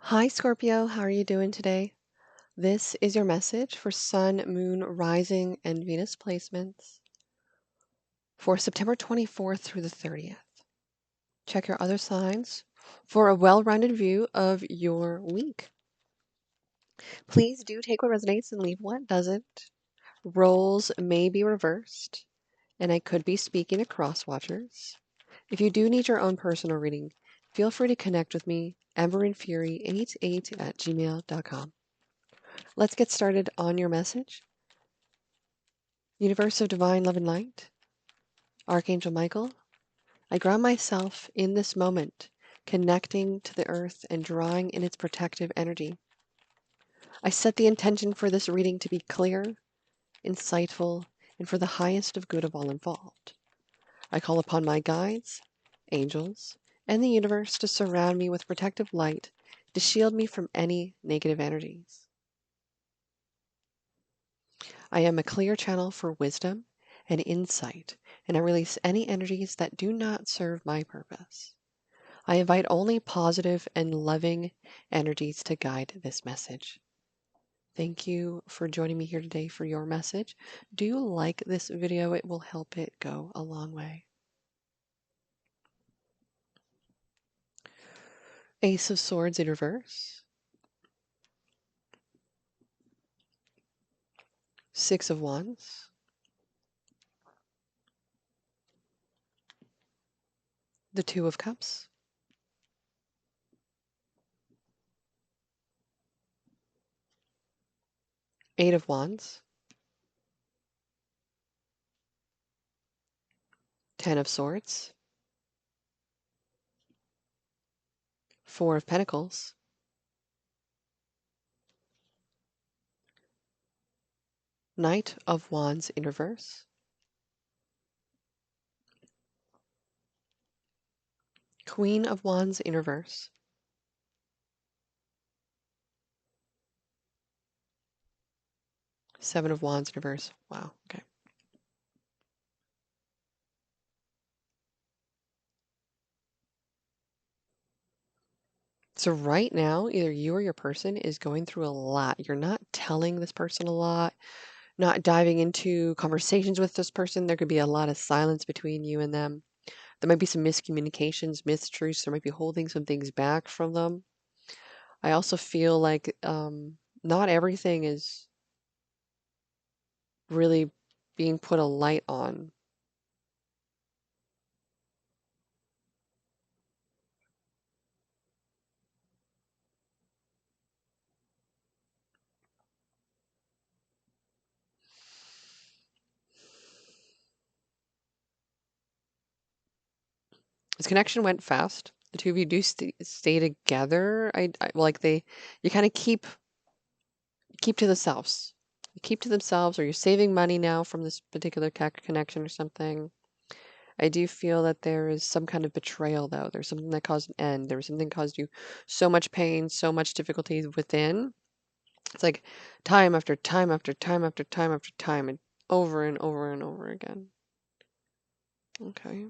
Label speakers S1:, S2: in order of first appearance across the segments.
S1: Hi, Scorpio. How are you doing today? This is your message for Sun, Moon, Rising, and Venus placements for September 24th through the 30th. Check your other signs for a well-rounded view of your week. Please do take what resonates and leave what doesn't. Roles may be reversed, and I could be speaking to cross-watchers. If you do need your own personal reading, feel free to connect with me, emberandfury88@gmail.com. Let's get started on your message. Universe of divine love and light, Archangel Michael, I ground myself in this moment, connecting to the earth and drawing in its protective energy. I set the intention for this reading to be clear, insightful, and for the highest of good of all involved. I call upon my guides, angels, and the universe to surround me with protective light to shield me from any negative energies. I am a clear channel for wisdom and insight, and I release any energies that do not serve my purpose. I invite only positive and loving energies to guide this message. Thank you for joining me here today for your message. Do you like this video? It will help it go a long way. Ace of Swords in reverse. Six of Wands. The Two of Cups. Eight of Wands. Ten of Swords. Four of Pentacles. Knight of Wands in reverse. Queen of Wands in reverse. Seven of Wands in reverse. Wow, okay. So right now, either you or your person is going through a lot. You're not telling this person a lot, not diving into conversations with this person. There could be a lot of silence between you and them. There might be some miscommunications, mistruths. There might be holding some things back from them. I also feel like not everything is really being put a light on. This connection went fast. The two of you do stay together. I like you kind of keep to themselves. You keep to themselves, or you're saving money now from this particular connection or something. I do feel that there is some kind of betrayal, though. There's something that caused an end. There was something that caused you so much pain, so much difficulty within. It's like time after time after time after time after time, and over and over and over again. Okay.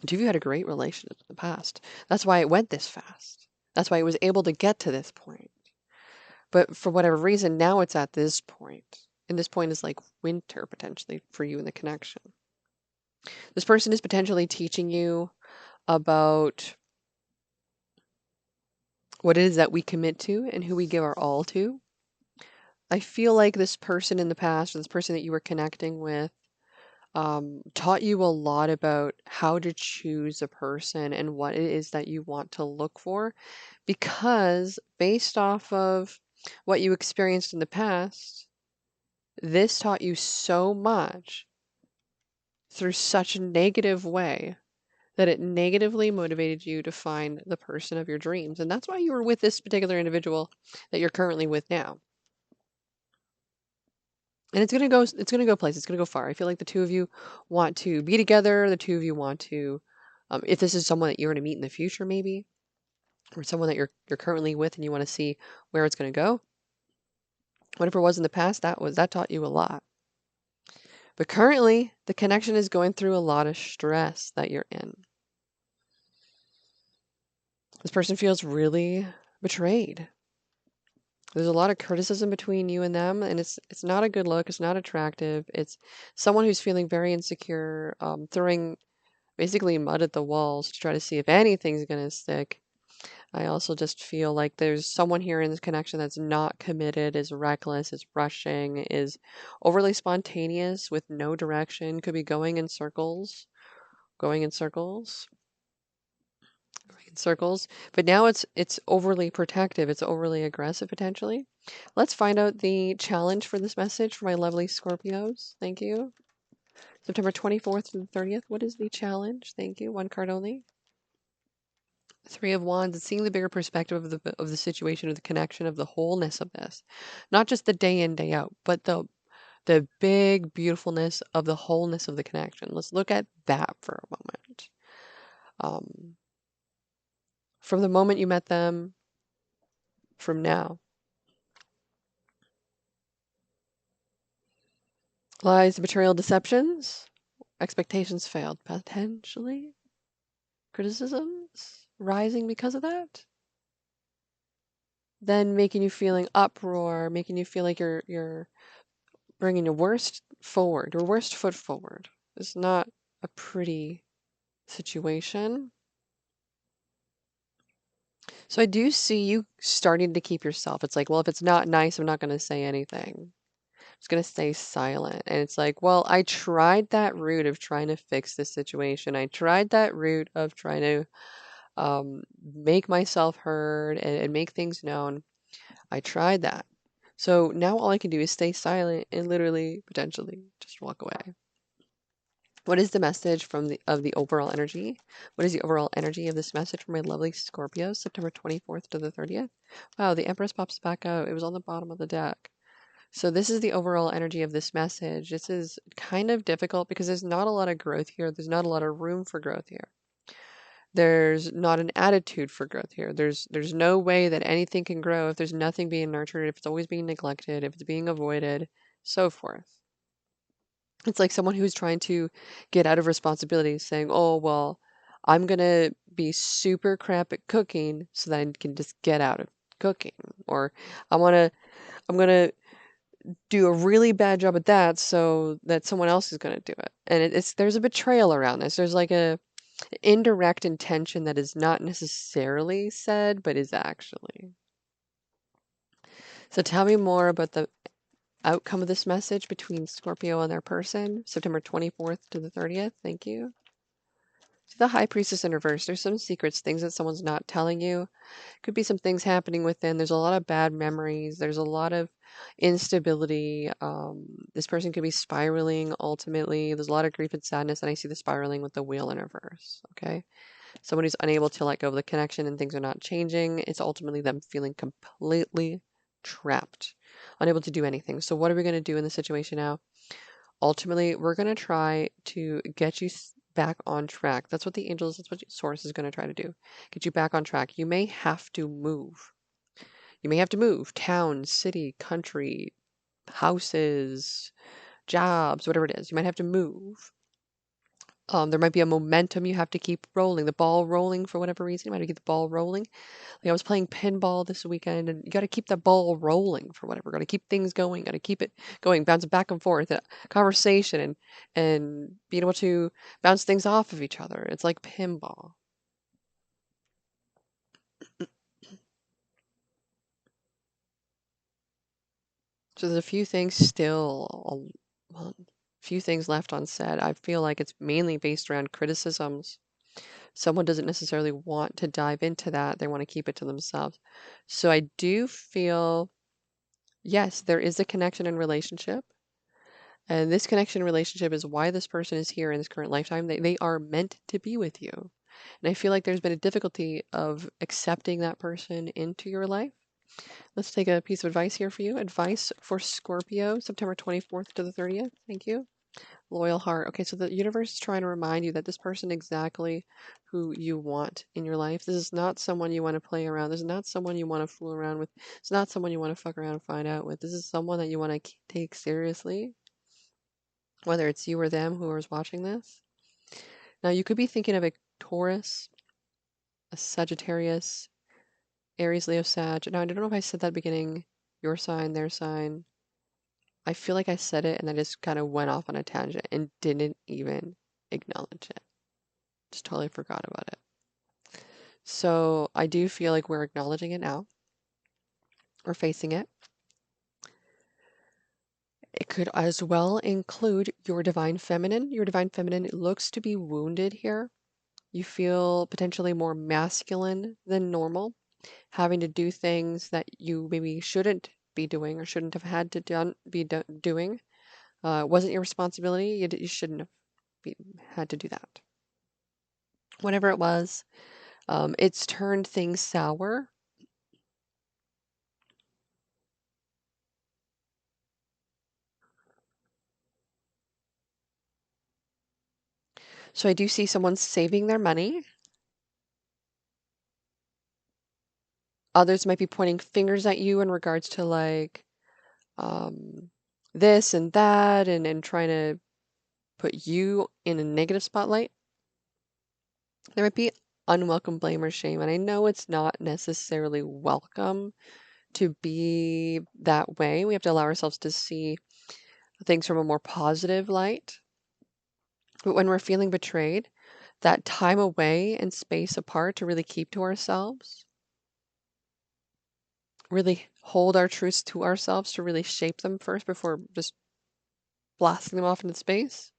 S1: Two of you had a great relationship in the past. That's why it went this fast. That's why it was able to get to this point. But for whatever reason, now it's at this point. And this point is like winter potentially for you in the connection. This person is potentially teaching you about what it is that we commit to and who we give our all to. I feel like this person in the past, or this person that you were connecting with, taught you a lot about how to choose a person and what it is that you want to look for, because based off of what you experienced in the past, this taught you so much through such a negative way that it negatively motivated you to find the person of your dreams. And that's why you were with this particular individual that you're currently with now. And it's going to go places. It's going to go far. I feel like the two of you want to be together. The two of you want to, if this is someone that you're going to meet in the future, maybe, or someone that you're currently with and you want to see where it's going to go. Whatever it was in the past, that taught you a lot. But currently, the connection is going through a lot of stress that you're in. This person feels really betrayed. There's a lot of criticism between you and them, and it's not a good look. It's not attractive. It's someone who's feeling very insecure, throwing basically mud at the walls to try to see if anything's gonna stick. I also just feel like there's someone here in this connection that's not committed, is reckless, is rushing, is overly spontaneous with no direction, could be going in circles, going in circles, going in circles. But now it's overly protective, it's overly aggressive potentially. Let's find out the challenge for this message for my lovely Scorpios. Thank you. September 24th to the 30th. What is the challenge? Thank you. One card only. Three of Wands, it's seeing the bigger perspective of the situation, of the connection, of the wholeness of this. Not just the day in, day out, but the big beautifulness of the wholeness of the connection. Let's look at that for a moment. From the moment you met them, from now. Lies, betrayal, deceptions, expectations failed, potentially. Criticisms rising because of that. Then making you feeling uproar, making you feel like you're bringing your worst forward, your worst foot forward. It's not a pretty situation. So I do see you starting to keep yourself. It's like, well, if it's not nice, I'm not going to say anything. I'm just going to stay silent. And it's like, well, I tried that route of trying to fix this situation. I tried that route of trying to make myself heard and make things known. I tried that. So now all I can do is stay silent and literally, potentially, just walk away. What is the message from the overall energy? What is the overall energy of this message for my lovely Scorpio, September 24th to the 30th? Wow, the Empress pops back out. It was on the bottom of the deck. So this is the overall energy of this message. This is kind of difficult because there's not a lot of growth here. There's not a lot of room for growth here. There's not an attitude for growth here. There's no way that anything can grow if there's nothing being nurtured, if it's always being neglected, if it's being avoided, so forth. It's like someone who's trying to get out of responsibility, saying, "Oh, well, I'm gonna be super crap at cooking so that I can just get out of cooking," or I'm gonna do a really bad job at that so that someone else is gonna do it. And it's there's a betrayal around this. There's like a indirect intention that is not necessarily said, but is actually. So tell me more about the outcome of this message between Scorpio and their person, September 24th to the 30th. Thank you. The High Priestess in reverse. There's some secrets, things that someone's not telling you. Could be some things happening within. There's a lot of bad memories. There's a lot of instability. This person could be spiraling ultimately. There's a lot of grief and sadness, and I see the spiraling with the wheel in reverse. Okay. Someone who's unable to let go of the connection and things are not changing. It's ultimately them feeling completely trapped, unable to do anything. So, what are we going to do in this situation now? Ultimately, we're going to try to get you back on track. That's what the angels, that's what Source is going to try to do. Get you back on track. You may have to move. You may have to move town, city, country, houses, jobs, whatever it is. You might have to move. There might be a momentum you have to keep rolling, the ball rolling for whatever reason. You might have to keep the ball rolling. Like I was playing pinball this weekend, and you got to keep the ball rolling for whatever. Got to keep things going. Got to keep it going, bouncing back and forth, conversation, and being able to bounce things off of each other. It's like pinball. So there's a few things still, well, few things left unsaid. I feel like it's mainly based around criticisms. Someone doesn't necessarily want to dive into that. They want to keep it to themselves. So I do feel, yes, there is a connection and relationship. And this connection and relationship is why this person is here in this current lifetime. They are meant to be with you. And I feel like there's been a difficulty of accepting that person into your life. Let's take a piece of advice here for you. Advice for Scorpio, September 24th to the 30th. Thank you. Loyal heart. Okay, so the universe is trying to remind you that this person exactly who you want in your life. This is not someone you want to play around. This is not someone you want to fool around with. It's not someone you want to fuck around and find out with. This is someone that you want to take seriously, whether it's you or them who is watching this. Now, you could be thinking of a Taurus, a Sagittarius, Aries, Leo, Sag. Now, I don't know if I said that at the beginning, your sign, their sign. I feel like I said it and I just kind of went off on a tangent and didn't even acknowledge it. Just totally forgot about it. So I do feel like we're acknowledging it now. We're facing it. It could as well include your divine feminine. Your divine feminine looks to be wounded here. You feel potentially more masculine than normal, having to do things that you maybe shouldn't be doing or shouldn't have had to be doing. It wasn't your responsibility. You shouldn't have had to do that. Whatever it was, it's turned things sour. So I do see someone saving their money. Others might be pointing fingers at you in regards to like um, this and that and trying to put you in a negative spotlight. There might be unwelcome blame or shame. And I know it's not necessarily welcome to be that way. We have to allow ourselves to see things from a more positive light. But when we're feeling betrayed, that time away and space apart to really keep to ourselves, really hold our truths to ourselves, to really shape them first before just blasting them off into space.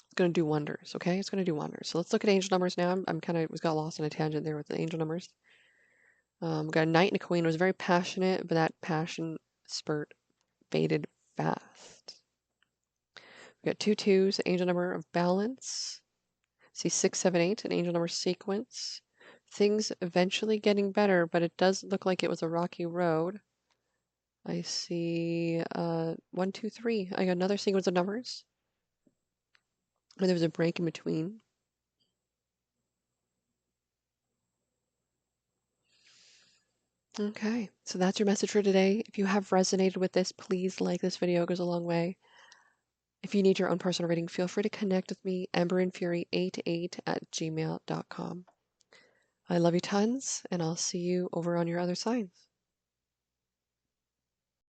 S1: It's going to do wonders, okay? It's going to do wonders. So let's look at angel numbers now. I'm kind of got lost in a tangent there with the angel numbers. Got a knight and a queen. It was very passionate, but that passion spurt faded fast. We got two twos, angel number of balance. See 6, 7, 8, an angel number sequence. Things eventually getting better, but it does look like it was a rocky road. I see 1, 2, 3. I got another sequence of numbers. And there was a break in between. Okay, so that's your message for today. If you have resonated with this, please like this video. It goes a long way. If you need your own personal reading, feel free to connect with me, emberandfury88@gmail.com. I love you tons, and I'll see you over on your other signs.